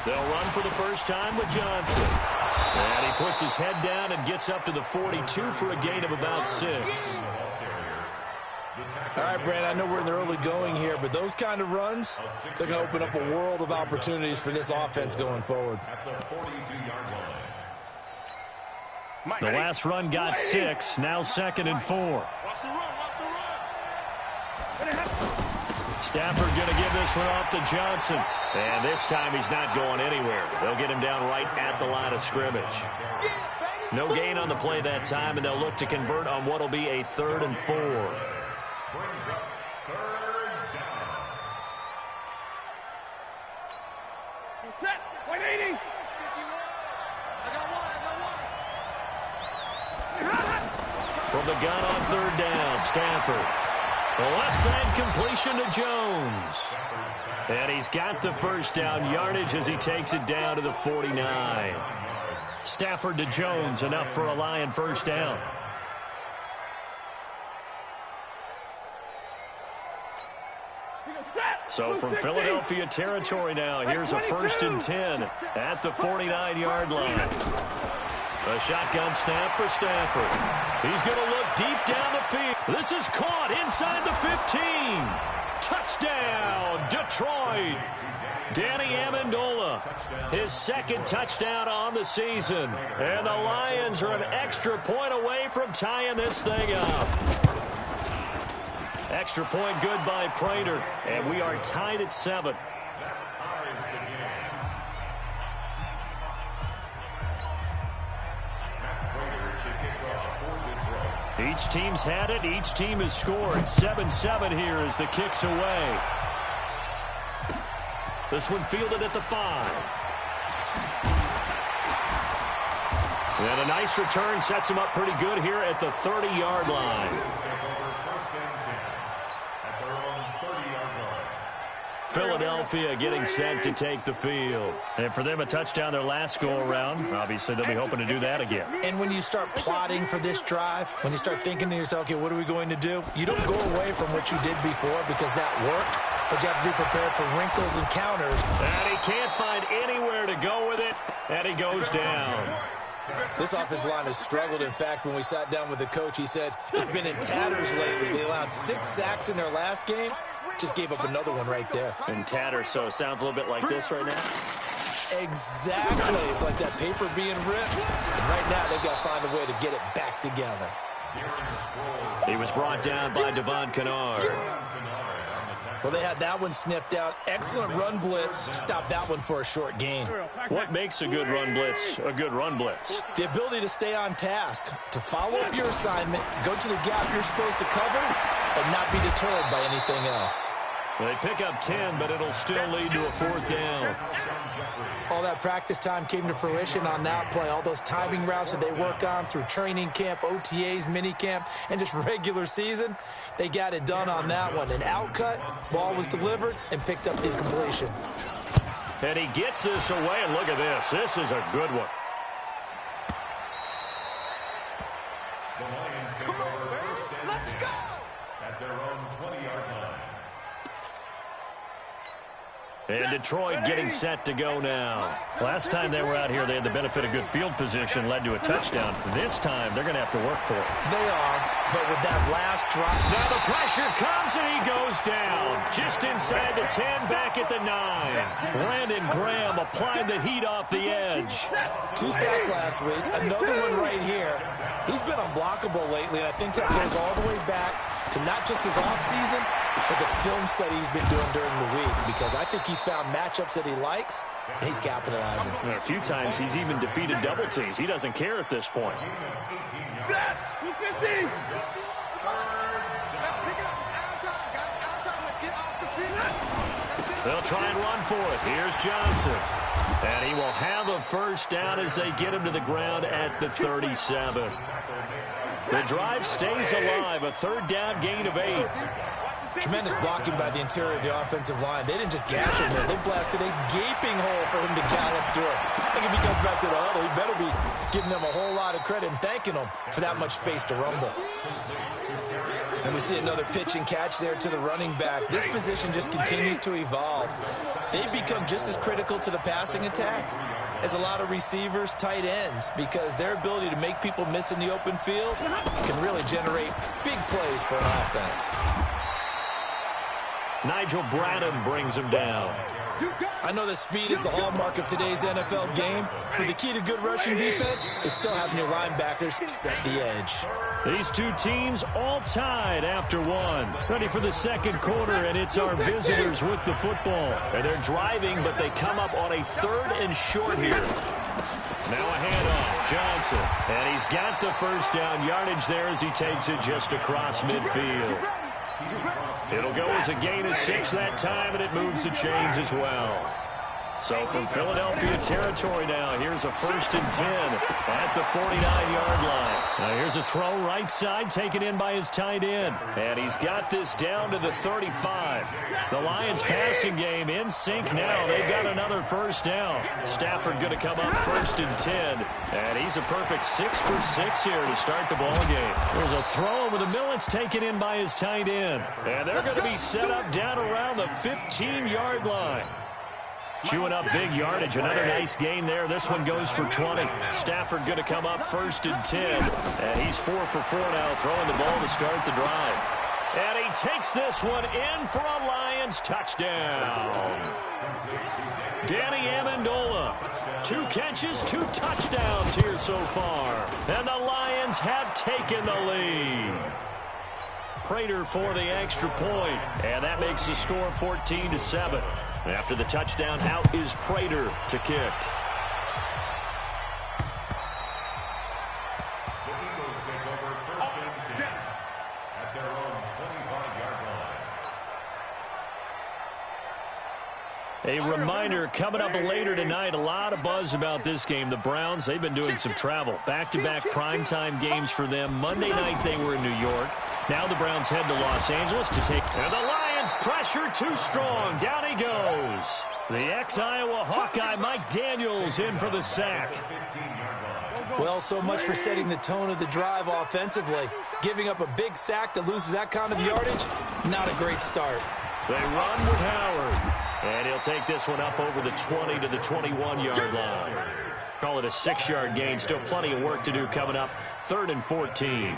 They'll run for the first time with Johnson. And he puts his head down and gets up to the 42 for a gain of about 6. All right, Brand, I know we're in the early going here, but those kind of runs, they're going to open up a world of opportunities for this offense going forward. The last run got 6, now 2nd and 4. Stafford going to give this one off to Johnson. And this time he's not going anywhere. They'll get him down right at the line of scrimmage. No gain on the play that time, and they'll look to convert on what will be a 3rd and 4. From the gun on 3rd down, Stafford. The left side completion to Jones. And he's got the first down yardage as he takes it down to the 49. Stafford to Jones, enough for a Lion first down. So from Philadelphia territory now, here's a 1st and 10 at the 49-yard line. A shotgun snap for Stafford. He's going to look deep down the field. This is caught inside the 15. Touchdown, Detroit. Danny Amendola, his 2nd touchdown on the season. And the Lions are an extra point away from tying this thing up. Extra point good by Prater. And we are tied at 7. Each team's had it. Each team has scored. 7-7 here as the kick's away. This one fielded at the 5. And a nice return sets him up pretty good here at the 30-yard line. Philadelphia getting set to take the field. And for them, a touchdown their last go-around. Obviously, they'll be hoping to do that again. And when you start plotting for this drive, when you start thinking to yourself, okay, what are we going to do? You don't go away from what you did before because that worked, but you have to be prepared for wrinkles and counters. And he can't find anywhere to go with it, and he goes down. This offensive line has struggled. In fact, when we sat down with the coach, he said it's been in tatters lately. They allowed 6 sacks in their last game. Just gave up another one right there. In tatters, so it sounds a little bit like this right now. Exactly. It's like that paper being ripped. And right now, they've got to find a way to get it back together. He was brought down by Devon Kennard. Well, they had that one sniffed out. Excellent run blitz. Stopped that one for a short gain. What makes a good run blitz a good run blitz? The ability to stay on task, to follow up your assignment, go to the gap you're supposed to cover, and not be deterred by anything else. They pick up 10, but it'll still lead to a 4th down. All that practice time came to fruition on that play. All those timing routes that they work on through training camp, OTAs, minicamp, and just regular season, they got it done on that one. An outcut, ball was delivered, and picked up the completion. And he gets this away, and look at this. This is a good one. Come on, baby. Let's go! At their own 20-yard line. And Detroit getting set to go now. Last time they were out here, they had the benefit of good field position, led to a touchdown. This time, they're going to have to work for it. They are, but with that last drop. Now the pressure comes, and he goes down. Just inside the 10, back at the 9. Brandon Graham applying the heat off the edge. 2 sacks last week, another one right here. He's been unblockable lately, and I think that goes all the way back to not just his offseason, but the film study he's been doing during the week, because I think he's found matchups that he likes, and he's capitalizing. A few times he's even defeated double teams. He doesn't care at this point. Let's pick it up. It's our time, guys. Our time. Let's get off the field. They'll try and run for it. Here's Johnson. And he will have a first down as they get him to the ground at the 37. The drive stays alive. A 3rd down gain of 8. Tremendous blocking by the interior of the offensive line. They didn't just gash him there. They blasted a gaping hole for him to gallop through. I think if he comes back to the huddle, he better be giving them a whole lot of credit and thanking them for that much space to rumble. And we see another pitch and catch there to the running back. This position just continues to evolve. They've become just as critical to the passing attack as a lot of receivers, tight ends, because their ability to make people miss in the open field can really generate big plays for an offense. Nigel Bradham brings him down. I know that speed is the hallmark of today's NFL game, but the key to good rushing defense is still having your linebackers set the edge. These two teams all tied after one. Ready for the second quarter, and it's our visitors with the football. And they're driving, but they come up on a 3rd and short here. Now a handoff, Johnson. And he's got the first down yardage there as he takes it just across midfield. It'll go as a gain of 6 that time, and it moves the chains as well. So from Philadelphia territory now, here's a 1st and 10 at the 49-yard line. Now here's a throw right side, taken in by his tight end. And he's got this down to the 35. The Lions passing game in sync now. They've got another first down. Stafford going to come up 1st and 10. And he's a perfect 6 for 6 here to start the ball game. There's a throw over the middle. It's taken in by his tight end. And they're going to be set up down around the 15-yard line. Chewing up big yardage. Another nice gain there. This one goes for 20. Stafford going to come up 1st and 10. And he's 4 for 4 now, throwing the ball to start the drive. And he takes this one in for a Lions touchdown. Danny Amendola. 2 catches, 2 touchdowns here so far. And the Lions have taken the lead. Prater for the extra point. And that makes the score 14-7. After the touchdown, out is Prater to kick. The Eagles take over 1st and 10 at their own 25-yard line. A reminder, coming up later tonight, a lot of buzz about this game. The Browns, they've been doing some travel. Back-to-back primetime games for them. Monday night they were in New York. Now the Browns head to Los Angeles to take... And the Lions pressure too strong. Down he goes. The ex-Iowa Hawkeye Mike Daniels in for the sack. Well, so much for setting the tone of the drive offensively. Giving up a big sack that loses that kind of yardage, not a great start. They run with Howard. And he'll take this one up over the 20 to the 21-yard line. Call it a 6-yard gain. Still plenty of work to do coming up. 3rd and 14.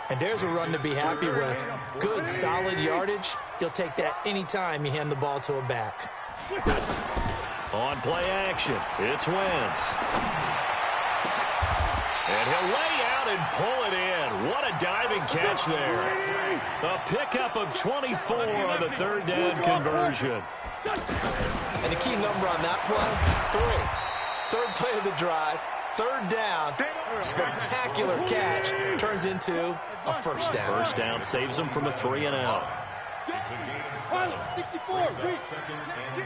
And there's a run to be happy with. Good, solid yardage. He'll take that anytime you hand the ball to a back. On play action, it's Wentz. And he'll lay out and pull it in. What a diving catch there. A pickup of 24 on the 3rd down conversion. And the key number on that play, 3. 3rd play of the drive, 3rd down, spectacular catch, turns into a 1st down. 1st down saves them from a 3 and out. It's a gain of 7. 64. 2nd and 3.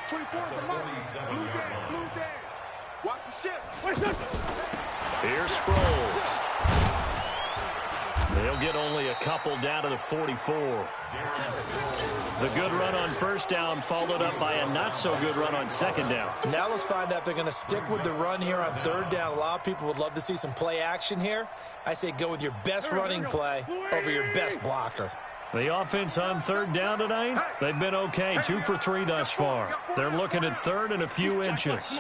24 is the mark. Blue day. Watch the shift. Here's Sproles. They'll get only a couple down to the 44. The good run on 1st down followed up by a not-so-good run on 2nd down. Now let's find out if they're going to stick with the run here on 3rd down. A lot of people would love to see some play action here. I say go with your best running play over your best blocker. The offense on 3rd down tonight, they've been okay. 2 for 3 thus far. They're looking at 3rd and a few inches.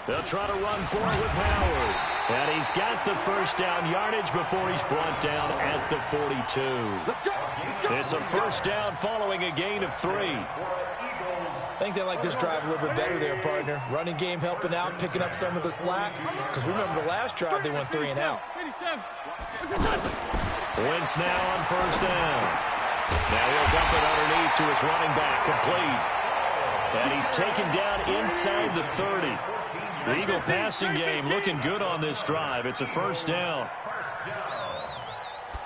They'll try to run for it with Howard. And he's got the 1st down yardage before he's brought down at the 42. It's a 1st down following a gain of 3. I think they like this drive a little bit better there, partner. Running game helping out, picking up some of the slack. Because remember the last drive, they went 3 and out. Wentz now on 1st down. Now he'll dump it underneath to his running back, complete. And he's taken down inside the 30. The Eagle passing game looking good on this drive. It's a 1st down.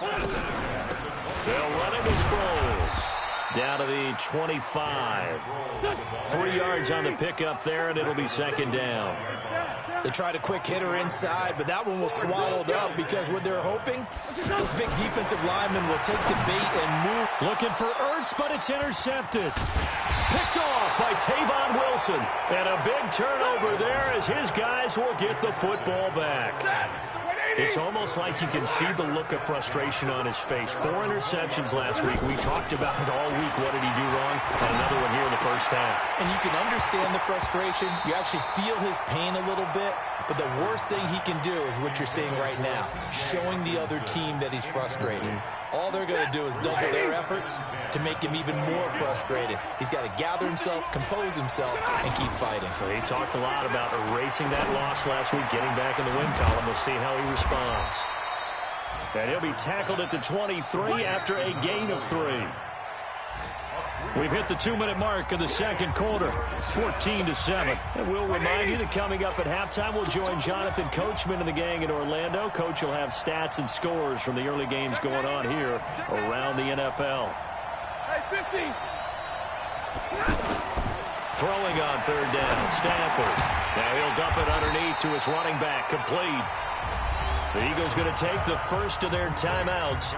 They'll run into Sproles. Down to the 25. 3 yards on the pickup there, and it'll be 2nd down. They tried a quick hitter inside, but that one was swallowed up because what they're hoping, those big defensive linemen will take the bait and move. Looking for Ertz, but it's intercepted. Picked off by Tavon Wilson. And a big turnover there as his guys will get the football back. It's almost like you can see the look of frustration on his face. 4 interceptions last week. We talked about it all week. What did he do wrong? And another one here in the first half. And you can understand the frustration. You actually feel his pain a little bit. But the worst thing he can do is what you're seeing right now, showing the other team that he's frustrated. All they're going to do is double their efforts to make him even more frustrated. He's got to gather himself, compose himself, and keep fighting. Well, he talked a lot about erasing that loss last week, getting back in the win column. We'll see how he responds. And he'll be tackled at the 23 after a gain of 3. We've hit the 2-minute mark of the second quarter, 14-7. And we'll remind you that coming up at halftime, we'll join Jonathan Coachman and the gang in Orlando. Coach will have stats and scores from the early games going on here around the NFL. Hey, 50. Throwing on third down, Stafford. Now he'll dump it underneath to his running back, complete. The Eagles going to take the first of their timeouts.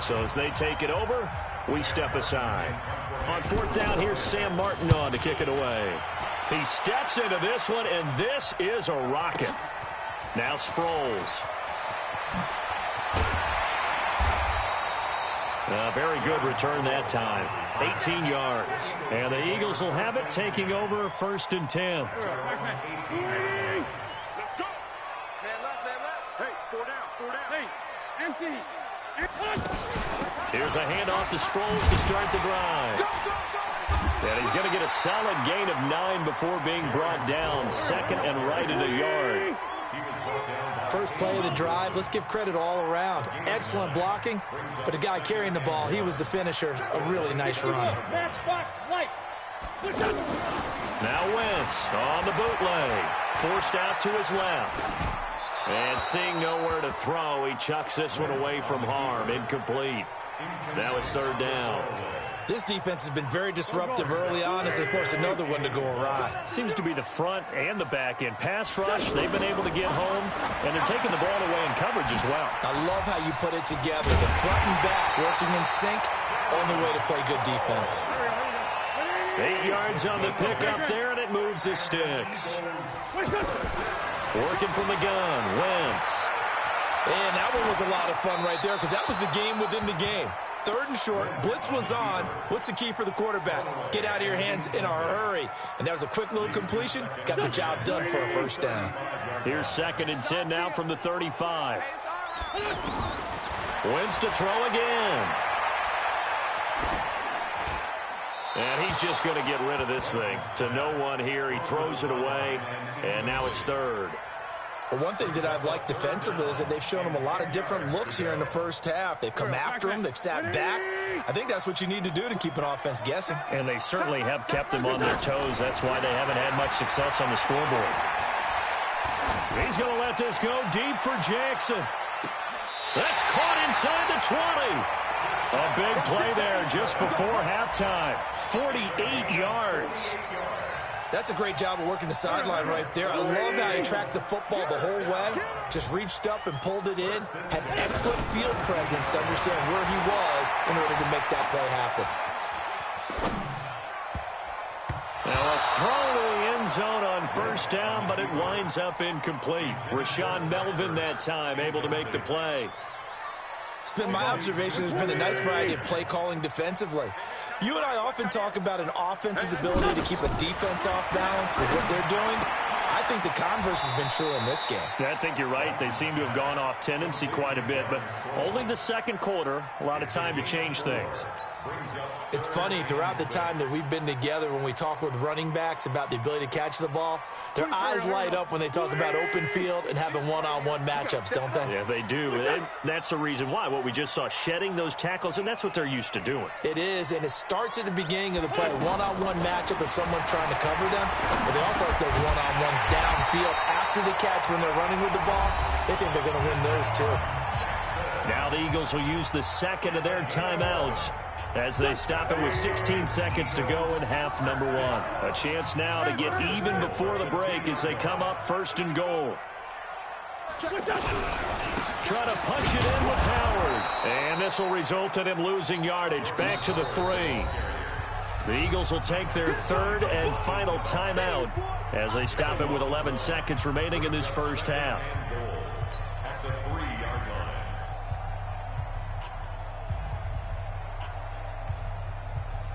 So as they take it over, we step aside. On fourth down, here's Sam Martin on to kick it away. He steps into this one, and this is a rocket. Now Sproles. A very good return that time. 18 yards. And the Eagles will have it, taking over 1st and 10. Let's go. Man left. Hey, 4 down. Hey, empty. Here's a handoff to Sproles to start the drive. And he's going to get a solid gain of 9 before being brought down. 2nd and right at a yard. First play of the drive, let's give credit all around. Excellent blocking, but the guy carrying the ball, he was the finisher. A really nice run. Matchbox lights. Now Wentz on the bootleg. Forced out to his left. And seeing nowhere to throw, he chucks this one away from harm. Incomplete. Now it's 3rd down. This defense has been very disruptive early on as they force another one to go awry. Seems to be the front and the back end. Pass rush, they've been able to get home, and they're taking the ball away in coverage as well. I love how you put it together. The front and back working in sync, only way to play good defense. 8 yards on the pickup there, and it moves the sticks. Working from the gun, Wentz. And that one was a lot of fun right there because that was the game within the game. 3rd and short, blitz was on. What's the key for the quarterback? Get out of your hands in a hurry. And that was a quick little completion. Got the job done for a 1st down. Here's 2nd and 10 now from the 35. Wentz to throw again. And he's just going to get rid of this thing. To no one here. He throws it away, and now it's 3rd. Well, one thing that I've liked defensively is that they've shown him a lot of different looks here in the first half. They've come after him. They've sat back. I think that's what you need to do to keep an offense guessing. And they certainly have kept them on their toes. That's why they haven't had much success on the scoreboard. He's going to let this go deep for Jackson. That's caught inside the 20. A big play there just before halftime. 48 yards. That's a great job of working the sideline right there. I love how he tracked the football the whole way. Just reached up and pulled it in. Had excellent field presence to understand where he was in order to make that play happen. Now a throw to the end zone on 1st down, but it winds up incomplete. Rashawn Melvin that time able to make the play. It's been my observation there's been a nice variety of play calling defensively. You and I often talk about an offense's ability to keep a defense off balance with what they're doing. I think the converse has been true in this game. Yeah, I think you're right. They seem to have gone off tendency quite a bit, but only the second quarter, a lot of time to change things. It's funny, throughout the time that we've been together, when we talk with running backs about the ability to catch the ball, their eyes light up when they talk about open field and having one-on-one matchups, don't they? Yeah, they do. And that's the reason why. What we just saw, shedding those tackles, and that's what they're used to doing. It is, and it starts at the beginning of the play. One-on-one matchup with someone trying to cover them, but they also like those one-on-ones downfield after the catch when they're running with the ball. They think they're going to win those too. Now the Eagles will use the second of their timeouts as they stop it with 16 seconds to go in half number 1. A chance now to get even before the break as they come up 1st and goal. Try to punch it in with Howard. And this will result in him losing yardage back to the 3. The Eagles will take their third and final timeout as they stop it with 11 seconds remaining in this first half. At the 3-yard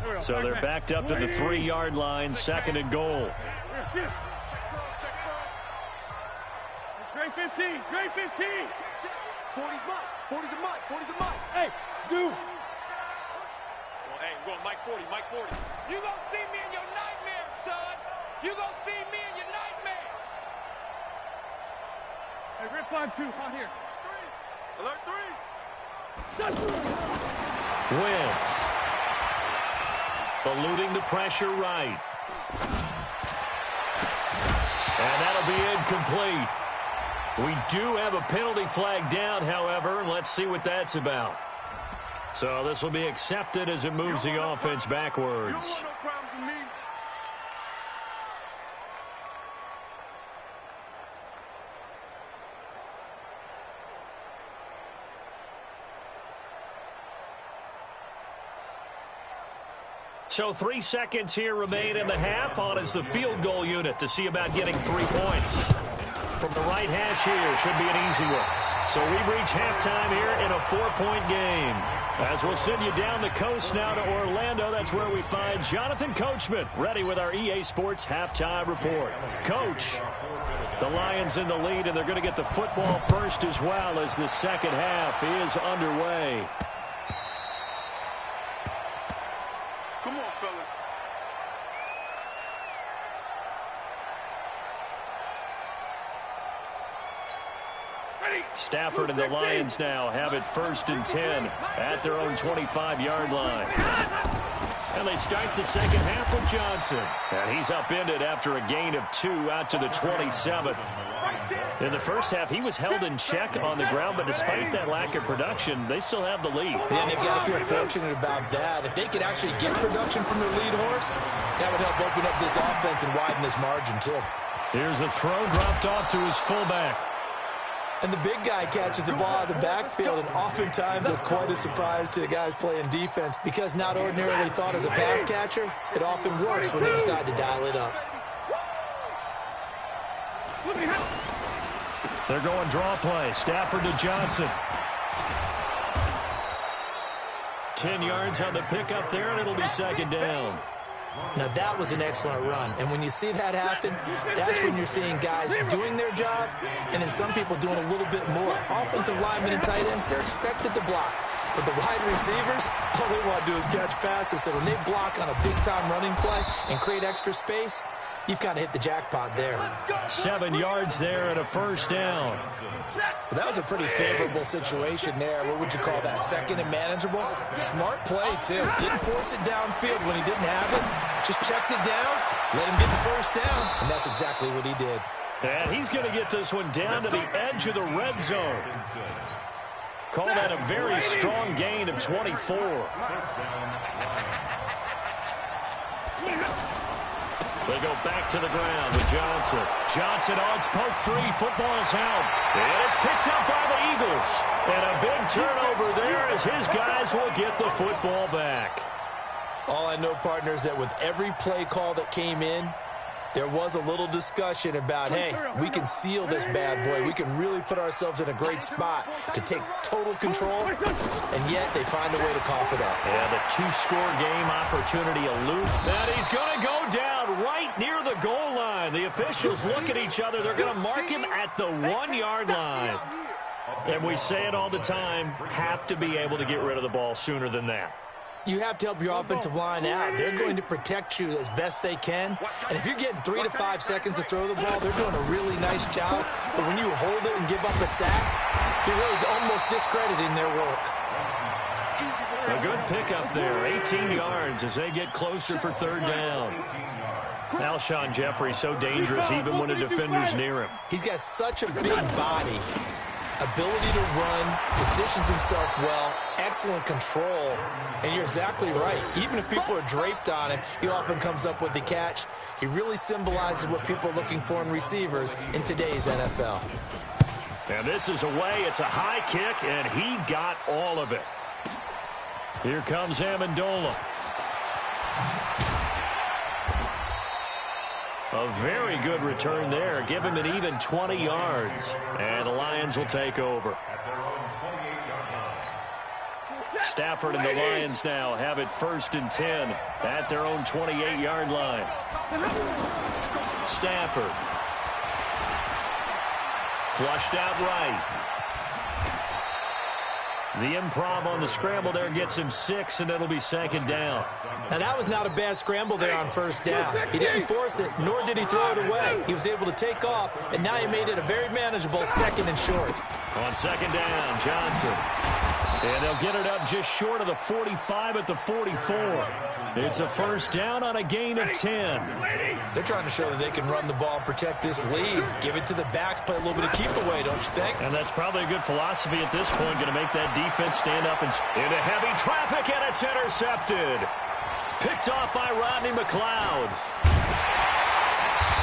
line. So they're backed up to the 3-yard line, second and goal. Great 15, great 15. 40's mine, 40's a mine, 40's a mine. Hey, dude. Hey, we're going Mike 40, Mike 40. You gonna see me in your nightmares, son. You gonna see me in your nightmares. Hey, Rip 5-2, out here. Alert 3. Wentz. Eluding the pressure right. And that'll be incomplete. We do have a penalty flag down, however, and let's see what that's about. So this will be accepted as it moves the offense backwards. You don't want no problems with me. So 3 seconds here remain in the half. On is the field goal unit to see about getting 3 points. From the right hash here, should be an easy one. So we've reached halftime here in a 4-point game. As we'll send you down the coast now to Orlando, that's where we find Jonathan Coachman, ready with our EA Sports halftime report. Coach, the Lions in the lead, and they're going to get the football first as well as the second half is underway. Come on, fellas. Stafford and the Lions now have it 1st and 10 at their own 25-yard line. And they start the second half with Johnson. And he's upended after a gain of 2 out to the 27. In the first half, he was held in check on the ground, but despite that lack of production, they still have the lead. Yeah, they've got to feel fortunate about that. If they could actually get production from their lead horse, that would help open up this offense and widen this margin, too. Here's a throw dropped off to his fullback. And the big guy catches the ball out of the backfield, and oftentimes that's quite a surprise to the guys playing defense because not ordinarily thought as a pass catcher, it often works when they decide to dial it up. They're going draw play. Stafford to Johnson. 10 yards on the pickup there, and it'll be second down. Now, that was an excellent run. And when you see that happen, that's when you're seeing guys doing their job and then some people doing a little bit more. Offensive linemen and tight ends, they're expected to block. But the wide receivers, all they want to do is catch passes. So when they block on a big-time running play and create extra space, you've kind of hit the jackpot there. 7 yards there and a first down. Well, that was a pretty favorable situation there. What would you call that? Second and manageable? Smart play, too. Didn't force it downfield when he didn't have it. Just checked it down, let him get the first down, and that's exactly what he did. And he's going to get this one down to the edge of the red zone. Call that a very strong gain of 24. They go back to the ground with Johnson. Johnson on poke 3. Football's out. And it's picked up by the Eagles. And a big turnover there as his guys will get the football back. All I know, partner, is that with every play call that came in, there was a little discussion about, hey, we can seal this bad boy. We can really put ourselves in a great spot to take total control, and yet they find a way to cough it up. Yeah, the 2-score game opportunity aloof. And he's going to go down right near the goal line. The officials look at each other. They're going to mark him at the 1-yard line. And we say it all the time, have to be able to get rid of the ball sooner than that. You have to help your offensive line out. They're going to protect you as best they can. And if you're getting 3 to 5 seconds to throw the ball, they're doing a really nice job. But when you hold it and give up a sack, you're really almost discrediting their work. A good pickup there, 18 yards as they get closer for third down. Alshon Jeffrey so dangerous even when a defender's near him. He's got such a big body, ability to run, positions himself well, excellent control, and you're exactly right. Even if people are draped on him, he often comes up with the catch. He really symbolizes what people are looking for in receivers in today's NFL. And this is away. It's a high kick, and he got all of it. Here comes Amendola. A very good return there. Give him an even 20 yards. And the Lions will take over. Stafford and the Lions now have it 1st and 10 at their own 28-yard line. Stafford. Flushed out right. The improv on the scramble there gets him 6, and it'll be 2nd down. Now, that was not a bad scramble there on 1st down. He didn't force it, nor did he throw it away. He was able to take off, and now he made it a very manageable 2nd and short. On 2nd down, Johnson. And they'll get it up just short of the 45 at the 44. It's a 1st down on a gain of 10. They're trying to show that they can run the ball and protect this lead. Give it to the backs, play a little bit of keep away, don't you think? And that's probably a good philosophy at this point, going to make that defense stand up and into heavy traffic, and it's intercepted. Picked off by Rodney McLeod.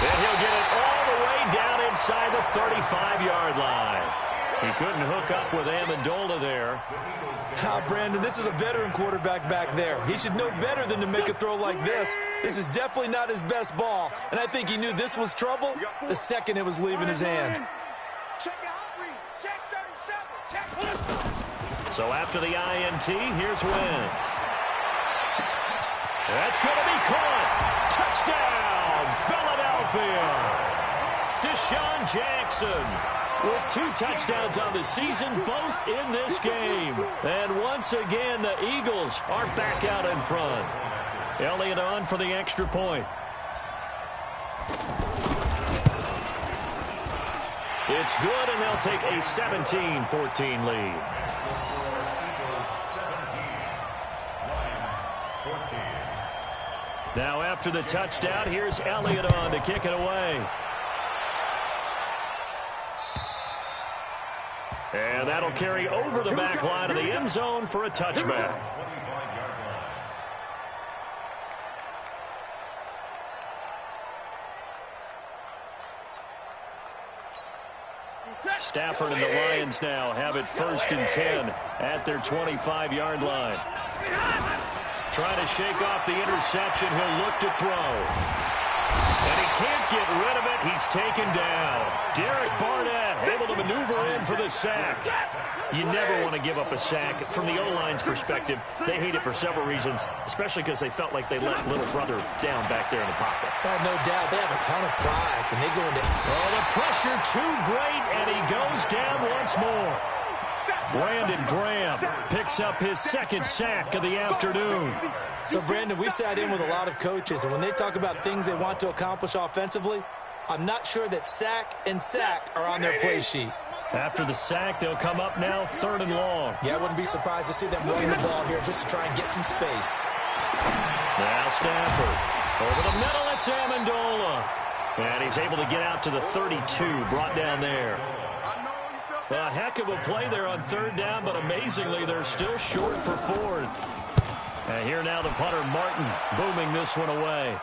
And he'll get it all the way down inside the 35-yard line. He couldn't hook up with Amendola there. Brandon, this is a veteran quarterback back there. He should know better than to make a throw like this. This is definitely not his best ball, and I think he knew this was trouble the second it was leaving his hand. Check out, read. Check 37. Check. So after the INT, here's Wentz. That's going to be caught. Touchdown, Philadelphia. Deshaun Jackson with 2 touchdowns on the season, both in this game. And once again, the Eagles are back out in front. Elliott on for the extra point. It's good, and they'll take a 17-14 lead. Now after the touchdown, here's Elliott on to kick it away. And that'll carry over the back line of the end zone for a touchback. Stafford and the Lions now have it 1st and 10 at their 25-yard line. Trying to shake off the interception. He'll look to throw. And he can't get rid of it. He's taken down. Derek Barnett able to maneuver in for the sack. You never want to give up a sack. From the O-line's perspective, they hate it for several reasons, especially because they felt like they let little brother down back there in the pocket. Oh, no doubt. They have a ton of pride when they go into... Oh, the pressure too great, and he goes down once more. Brandon Graham picks up his 2nd sack of the afternoon. So, Brandon, we sat in with a lot of coaches, and when they talk about things they want to accomplish offensively, I'm not sure that sack and sack are on their play sheet. After the sack, they'll come up now 3rd and long. Yeah, I wouldn't be surprised to see them run the ball here just to try and get some space. Now Stafford. Over the middle, it's Amendola. And he's able to get out to the 32, brought down there. A heck of a play there on 3rd down, but amazingly, they're still short for 4th. And here now the punter, Martin, booming this one away.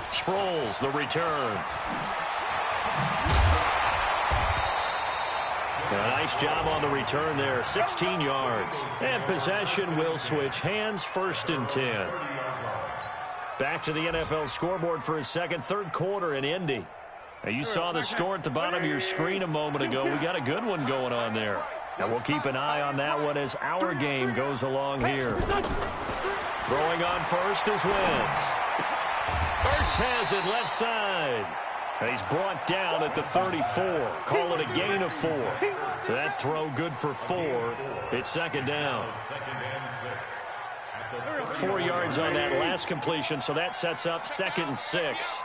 Sproles, the return. A nice job on the return there, 16 yards. And possession will switch hands, 1st and 10. Back to the NFL scoreboard for his 3rd quarter in Indy. Now, you saw the score at the bottom of your screen a moment ago. We got a good one going on there. And we'll keep an eye on that one as our game goes along here. Throwing on first is Wentz. Ertz has it left side. And he's brought down at the 34. Call it a gain of 4. That throw good for 4. It's 2nd down. 4 yards on that last completion, so that sets up 2nd and 6.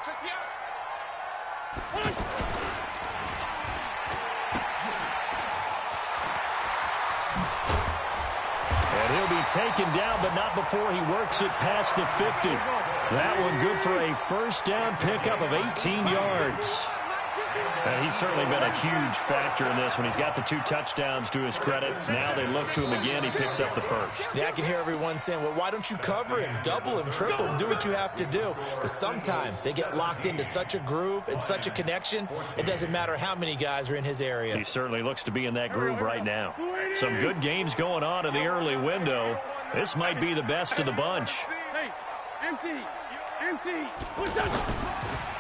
And he'll be taken down, but not before he works it past the 50. That one good for a 1st down pickup of 18 yards. And he's certainly been a huge factor in this when he's got the 2 touchdowns to his credit. Now they look to him again. He picks up the 1st. Yeah, I can hear everyone saying, well, why don't you cover him, double him, triple him, do what you have to do. But sometimes they get locked into such a groove and such a connection, it doesn't matter how many guys are in his area. He certainly looks to be in that groove right now. Some good games going on in the early window. This might be the best of the bunch. Hey, empty.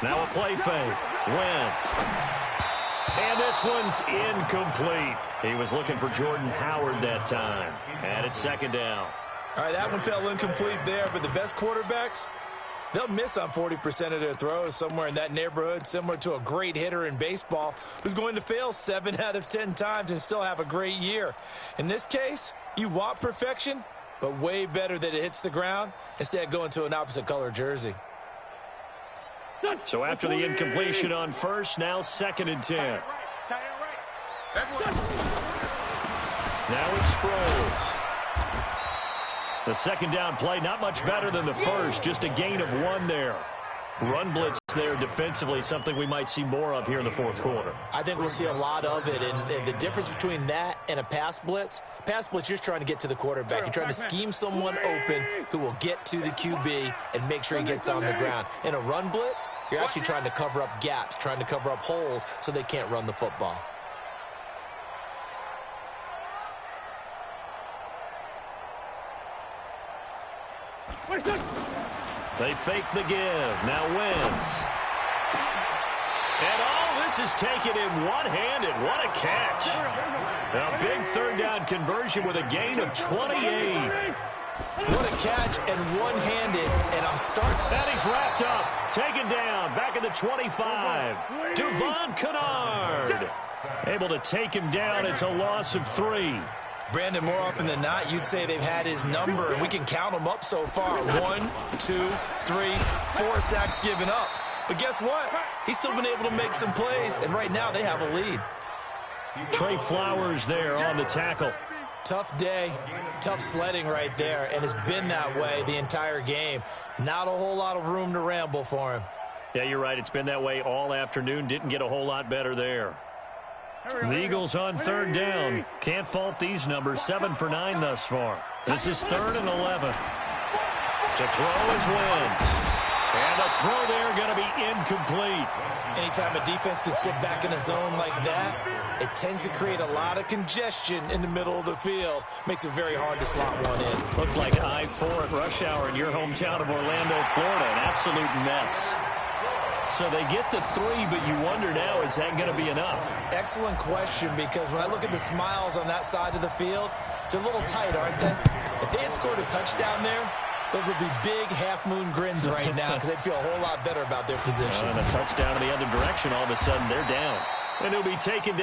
Now a play fake. Wentz. And this one's incomplete. He was looking for Jordan Howard that time. And it's second down. All right, that one fell incomplete there, but the best quarterbacks, they'll miss on 40% of their throws, somewhere in that neighborhood, similar to a great hitter in baseball who's going to fail 7 out of 10 times and still have a great year. In this case, you want perfection, but way better that it hits the ground instead of going to an opposite color jersey. So after the incompletion on first, now 2nd and 10. Now it's Sproles. The second down play, not much better than the first, just a gain of 1 there. Run blitz there defensively, something we might see more of here in the fourth quarter. I think we'll see a lot of it, and the difference between that and a pass blitz, you're just trying to get to the quarterback. You're trying to scheme someone open who will get to the QB and make sure he gets on the ground. In a run blitz, you're actually trying to cover up gaps, trying to cover up holes so they can't run the football. They fake the give. Now Wentz. And all this is taken in one-handed. What a catch. A big third down conversion with a gain of 28. What a catch and one-handed, and I'm starting. And he's wrapped up. Taken down. Back at the 25. Devon Kennard. Able to take him down. It's a loss of 3. Brandon, more often than not, you'd say they've had his number, and we can count them up so far. 1, 2, 3, 4 sacks given up. But guess what? He's still been able to make some plays, and right now they have a lead. Trey Flowers there on the tackle. Tough day, tough sledding right there, and it's been that way the entire game. Not a whole lot of room to ramble for him. Yeah, you're right. It's been that way all afternoon. Didn't get a whole lot better there. The Eagles on third down. Can't fault these numbers. 7 for 9 thus far. This is 3rd and 11. To throw is Wentz. And the throw there going to be incomplete. Anytime a defense can sit back in a zone like that, it tends to create a lot of congestion in the middle of the field. Makes it very hard to slot one in. Looked like I-4 at rush hour in your hometown of Orlando, Florida. An absolute mess. So they get the 3, but you wonder now, is that going to be enough? Excellent question, because when I look at the smiles on that side of the field, they're a little tight, aren't they? If they had scored a touchdown there, those would be big half-moon grins right now because they'd feel a whole lot better about their position. And a touchdown in the other direction, all of a sudden they're down. And it'll be taken down.